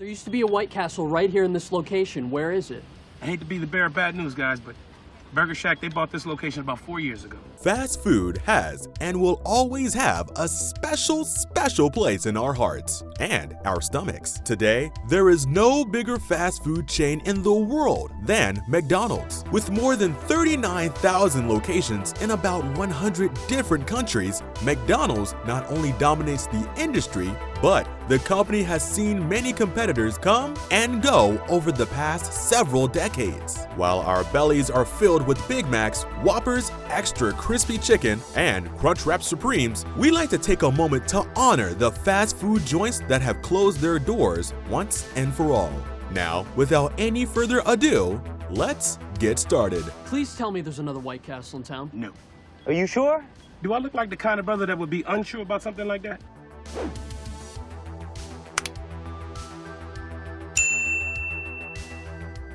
There used to be a White Castle right here in this location. Where is it? I hate to be the bearer of bad news, guys, but Burger Shack, they bought this location about 4 years ago. Fast food has and will always have a special place in our hearts and our stomachs. Today, there is no bigger fast food chain in the world than McDonald's. With more than 39,000 locations in about 100 different countries, McDonald's not only dominates the industry, but the company has seen many competitors come and go over the past several decades. While our bellies are filled with Big Macs, Whoppers, extra crispy chicken, and Crunchwrap Supremes, we like to take a moment to honor the fast food joints that have closed their doors once and for all. Now, without any further ado, let's get started. Please tell me there's another White Castle in town. No. Are you sure? Do I look like the kind of brother that would be unsure about something like that?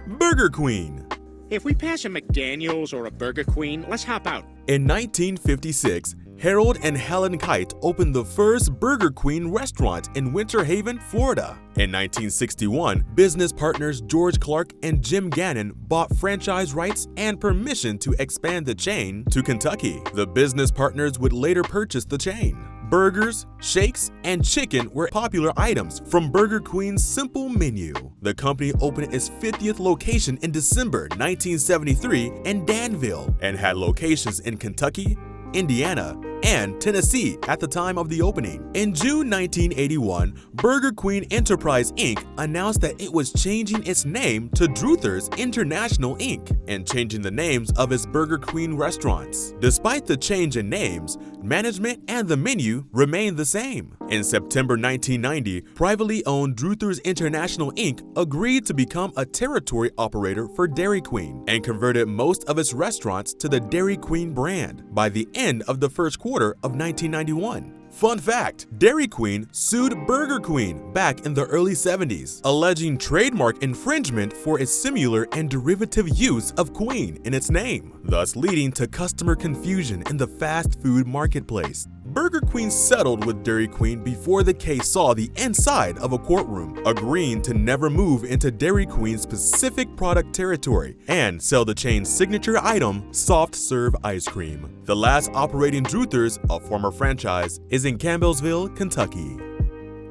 Burger Queen. If we pass a McDaniel's or a Burger Queen, let's hop out. In 1956, Harold and Helen Kite opened the first Burger Queen restaurant in Winter Haven, Florida. In 1961, business partners George Clark and Jim Gannon bought franchise rights and permission to expand the chain to Kentucky. The business partners would later purchase the chain. Burgers, shakes, and chicken were popular items from Burger Queen's simple menu. The company opened its 50th location in December 1973 in Danville and had locations in Kentucky, Indiana, and Tennessee at the time of the opening. In June 1981, Burger Queen Enterprise Inc. announced that it was changing its name to Druthers International Inc. and changing the names of its Burger Queen restaurants. Despite the change in names, management and the menu remained the same. In September 1990, privately owned Druthers International Inc. agreed to become a territory operator for Dairy Queen and converted most of its restaurants to the Dairy Queen brand by the end of the first quarter of 1991. Fun fact, Dairy Queen sued Burger Queen back in the early 70s, alleging trademark infringement for its similar and derivative use of Queen in its name, thus leading to customer confusion in the fast food marketplace. Burger Queen settled with Dairy Queen before the case saw the inside of a courtroom, agreeing to never move into Dairy Queen's specific product territory and sell the chain's signature item, soft serve ice cream. The last operating Druthers, a former franchise, is in Campbellsville, Kentucky.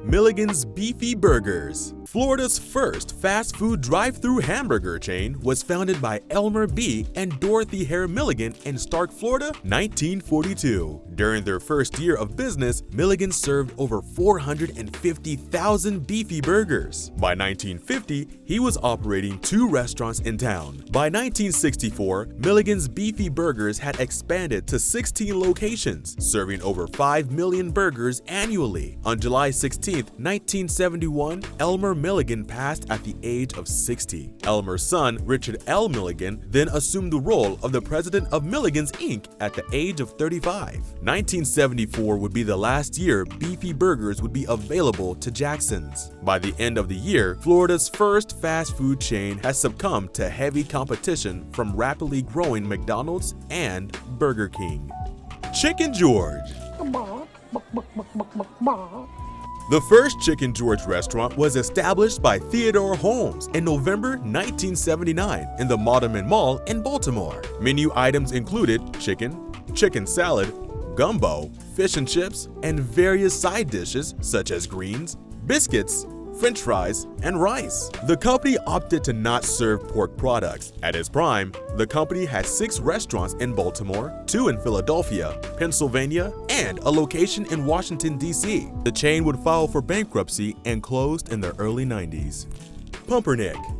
Milligan's Beefy Burgers. Florida's first fast food drive-through hamburger chain was founded by Elmer B. and Dorothy Hare Milligan in Stark, Florida, 1942. During their first year of business, Milligan served over 450,000 beefy burgers. By 1950, he was operating 2 restaurants in town. By 1964, Milligan's Beefy Burgers had expanded to 16 locations, serving over 5 million burgers annually. On July 16, 1971, Elmer Milligan passed at the age of 60. Elmer's son, Richard L. Milligan, then assumed the role of the president of Milligan's Inc. at the age of 35. 1974 would be the last year Beefy Burgers would be available to Jackson's. By the end of the year, Florida's first fast food chain has succumbed to heavy competition from rapidly growing McDonald's and Burger King. Chicken George. The first Chicken George restaurant was established by Theodore Holmes in November 1979 in the Modeman Mall in Baltimore. Menu items included chicken salad, gumbo, fish and chips, and various side dishes such as greens, biscuits, French fries, and rice. The company opted to not serve pork products. At its prime, the company had 6 restaurants in Baltimore, 2 in Philadelphia, Pennsylvania, and a location in Washington, D.C. The chain would file for bankruptcy and closed in the early 90s. Pumpernickel.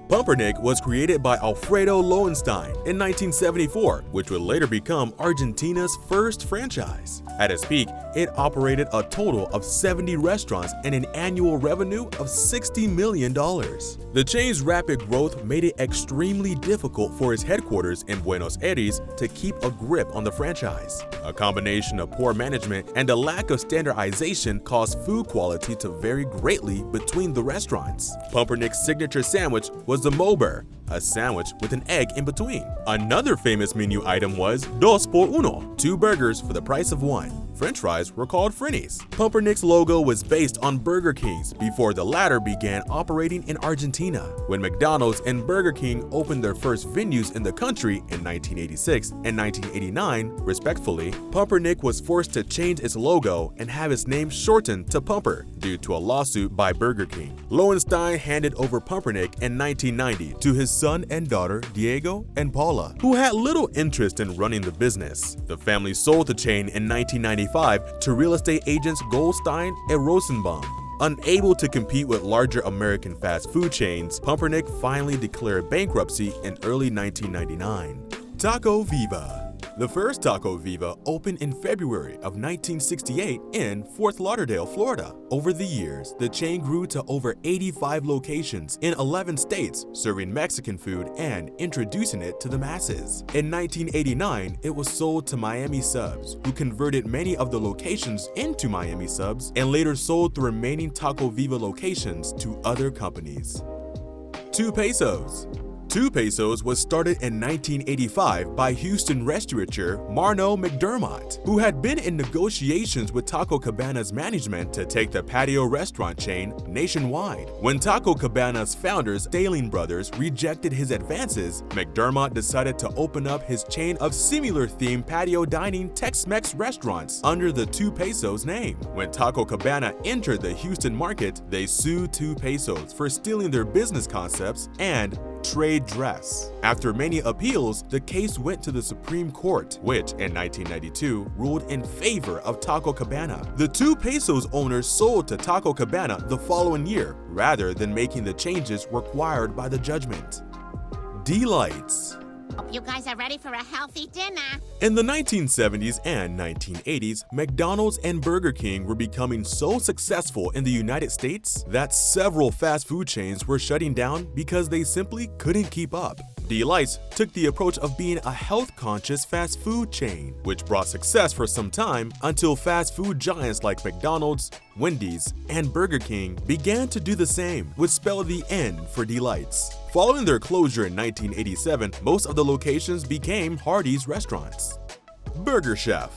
Pumpernickel was created by Alfredo Lowenstein in 1974, which would later become Argentina's first franchise. At its peak, it operated a total of 70 restaurants and an annual revenue of $60 million. The chain's rapid growth made it extremely difficult for its headquarters in Buenos Aires to keep a grip on the franchise. A combination of poor management and a lack of standardization caused food quality to vary greatly between the restaurants. Pumpernickel's signature sandwich was the Mober, a sandwich with an egg in between. Another famous menu item was dos por uno, 2 burgers for the price of 1. French fries were called Frennies. Pumpernickel's logo was based on Burger King's before the latter began operating in Argentina. When McDonald's and Burger King opened their first venues in the country in 1986 and 1989, respectively, Pumpernickel was forced to change its logo and have its name shortened to Pumper due to a lawsuit by Burger King. Lowenstein handed over Pumpernickel in 1990 to his son and daughter Diego and Paula, who had little interest in running the business. The family sold the chain in 1995 to real estate agents Goldstein and Rosenbaum. Unable to compete with larger American fast food chains, Pumpernickel finally declared bankruptcy in early 1999. Taco Viva. The first Taco Viva opened in February of 1968 in Fort Lauderdale, Florida. Over the years, the chain grew to over 85 locations in 11 states, serving Mexican food and introducing it to the masses. In 1989, it was sold to Miami Subs, who converted many of the locations into Miami Subs and later sold the remaining Taco Viva locations to other companies. 2 Pesos. 2 Pesos was started in 1985 by Houston restaurateur Marno McDermott, who had been in negotiations with Taco Cabana's management to take the patio restaurant chain nationwide. When Taco Cabana's founders, Staling brothers, rejected his advances, McDermott decided to open up his chain of similar-themed patio dining Tex-Mex restaurants under the 2 Pesos name. When Taco Cabana entered the Houston market, they sued 2 Pesos for stealing their business concepts and trade dress. After many appeals, the case went to the Supreme Court, which in 1992 ruled in favor of Taco Cabana. The 2 Pesos owners sold to Taco Cabana the following year, rather than making the changes required by the judgment. Delights. Hope you guys are ready for a healthy dinner. In the 1970s and 1980s, McDonald's and Burger King were becoming so successful in the United States that several fast food chains were shutting down because they simply couldn't keep up. Delights took the approach of being a health-conscious fast food chain, which brought success for some time until fast food giants like McDonald's, Wendy's, and Burger King began to do the same, which spelled the end for Delights. Following their closure in 1987, most of the locations became Hardee's restaurants. Burger Chef.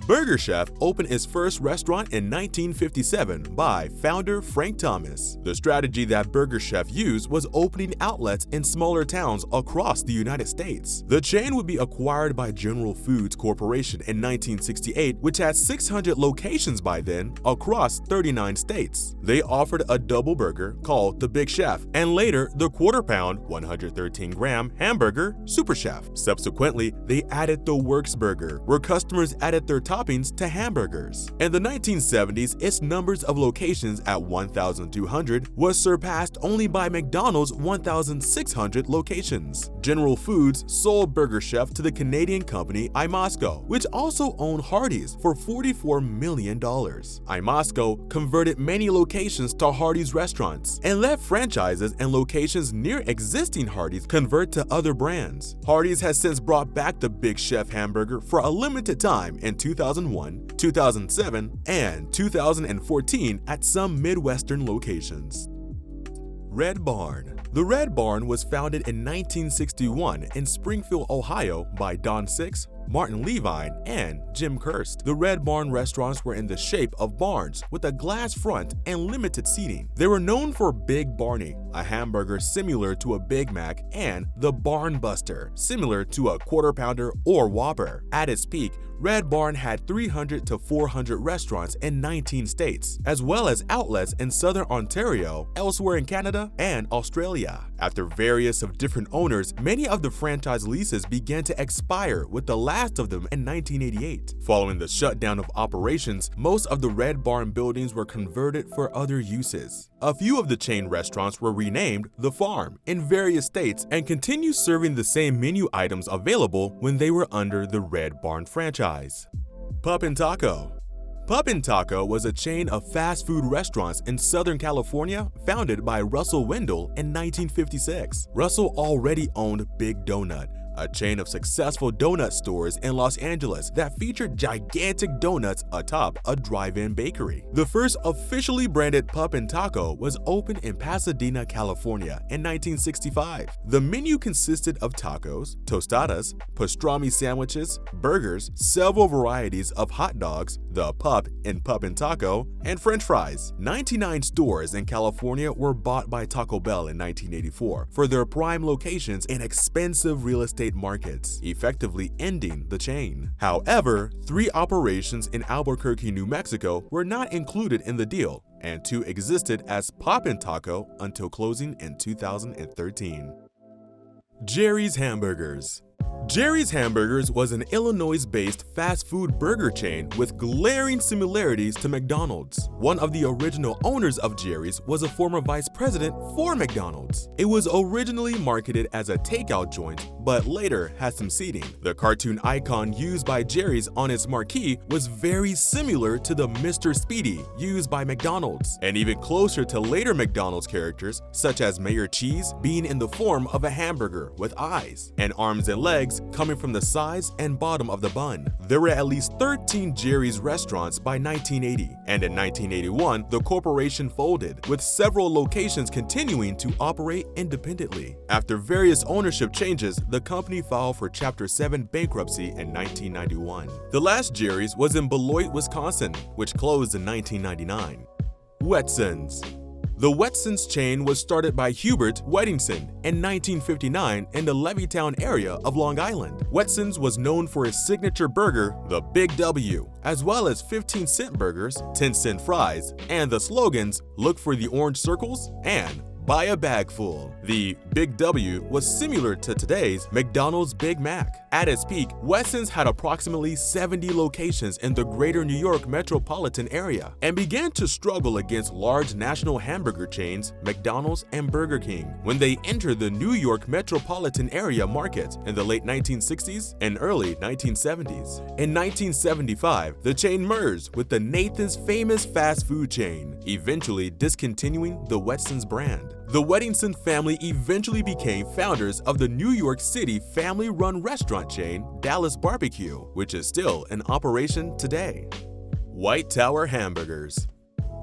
Burger Chef opened its first restaurant in 1957 by founder Frank Thomas. The strategy that Burger Chef used was opening outlets in smaller towns across the United States. The chain would be acquired by General Foods Corporation in 1968, which had 600 locations by then across 39 states. They offered a double burger called the Big Chef and later the quarter-pound, 113-gram hamburger Super Chef. Subsequently, they added the Works Burger, where customers added their toppings to hamburgers. In the 1970s, its numbers of locations at 1,200 was surpassed only by McDonald's 1,600 locations. General Foods sold Burger Chef to the Canadian company Imasco, which also owned Hardee's for $44 million. Imasco converted many locations to Hardee's restaurants and let franchises and locations near existing Hardee's convert to other brands. Hardee's has since brought back the Big Chef hamburger for a limited time in 2001, 2007, and 2014 at some Midwestern locations. Red Barn. The Red Barn was founded in 1961 in Springfield, Ohio by Don Six, Martin Levine, and Jim Kirst. The Red Barn restaurants were in the shape of barns with a glass front and limited seating. They were known for Big Barney, a hamburger similar to a Big Mac, and the Barn Buster, similar to a Quarter Pounder or Whopper. At its peak, Red Barn had 300 to 400 restaurants in 19 states, as well as outlets in Southern Ontario, elsewhere in Canada, and Australia. After various of different owners, many of the franchise leases began to expire, with the last of them in 1988. Following the shutdown of operations, most of the Red Barn buildings were converted for other uses. A few of the chain restaurants were renamed The Farm in various states and continue serving the same menu items available when they were under the Red Barn franchise. Pup N Taco. Pup N Taco was a chain of fast food restaurants in Southern California founded by Russell Wendell in 1956. Russell already owned Big Donut, a chain of successful donut stores in Los Angeles that featured gigantic donuts atop a drive-in bakery. The first officially branded Pup N Taco was opened in Pasadena, California in 1965. The menu consisted of tacos, tostadas, pastrami sandwiches, burgers, several varieties of hot dogs, the Pup in Pup N Taco, and French fries. 99 stores in California were bought by Taco Bell in 1984 for their prime locations in expensive real estate markets, effectively ending the chain. However, 3 operations in Albuquerque, New Mexico were not included in the deal, and 2 existed as Pup N Taco until closing in 2013. Geri's Hamburgers. Geri's Hamburgers was an Illinois-based fast food burger chain with glaring similarities to McDonald's. One of the original owners of Geri's was a former vice president for McDonald's. It was originally marketed as a takeout joint, but later had some seating. The cartoon icon used by Geri's on its marquee was very similar to the Mr. Speedy used by McDonald's, and even closer to later McDonald's characters such as Mayor Cheese being in the form of a hamburger with eyes, and arms and legs coming from the sides and bottom of the bun. There were at least 13 Geri's restaurants by 1980, and in 1981, the corporation folded, with several locations continuing to operate independently. After various ownership changes, the company filed for Chapter 7 bankruptcy in 1991. The last Geri's was in Beloit, Wisconsin, which closed in 1999. Wetson's. The Wetson's chain was started by Hubert Wetson in 1959 in the Levittown area of Long Island. Wetson's was known for its signature burger, the Big W, as well as 15-cent burgers, 10-cent fries, and the slogans, "Look for the orange circles" and "Buy a bag full." The Big W was similar to today's McDonald's Big Mac. At its peak, Wetson's had approximately 70 locations in the greater New York metropolitan area and began to struggle against large national hamburger chains, McDonald's and Burger King, when they entered the New York metropolitan area market in the late 1960s and early 1970s. In 1975, the chain merged with the Nathan's famous fast food chain, eventually discontinuing the Wetson's brand. The Wetson family eventually became founders of the New York City family-run restaurant chain Dallas Barbecue, which is still in operation today. White Tower Hamburgers.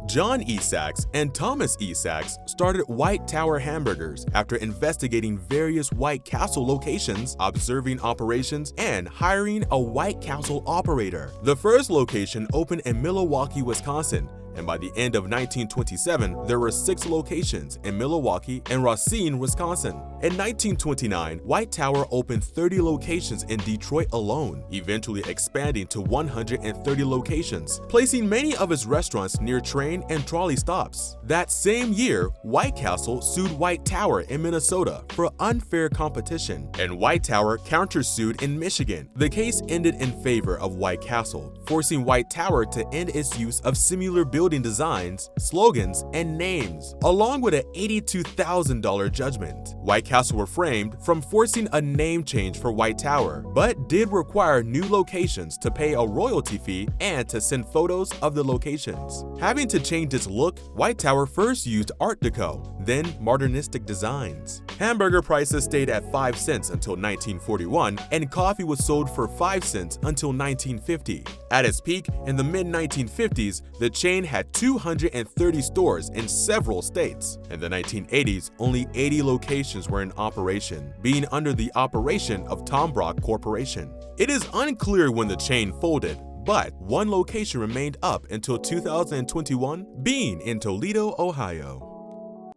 John E. Sachs and Thomas E. Sachs started White Tower Hamburgers after investigating various White Castle locations, observing operations, and hiring a White Castle operator. The first location opened in Milwaukee, Wisconsin, and by the end of 1927, there were 6 locations in Milwaukee and Racine, Wisconsin. In 1929, White Tower opened 30 locations in Detroit alone, eventually expanding to 130 locations, placing many of its restaurants near train and trolley stops. That same year, White Castle sued White Tower in Minnesota for unfair competition, and White Tower countersued in Michigan. The case ended in favor of White Castle, forcing White Tower to end its use of similar building designs, slogans, and names, along with an $82,000 judgment. White Castle refrained from forcing a name change for White Tower, but did require new locations to pay a royalty fee and to send photos of the locations. Having to change its look, White Tower first used Art Deco, then modernistic designs. Hamburger prices stayed at 5 cents until 1941, and coffee was sold for 5 cents until 1950. At its peak, in the mid-1950s, the chain had 230 stores in several states. In the 1980s, only 80 locations were in operation, being under the operation of Tom Brock Corporation. It is unclear when the chain folded, but one location remained up until 2021, being in Toledo, Ohio.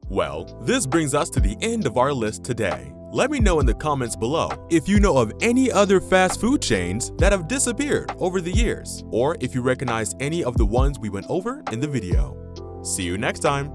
Well, this brings us to the end of our list today. Let me know in the comments below if you know of any other fast food chains that have disappeared over the years, or if you recognize any of the ones we went over in the video. See you next time!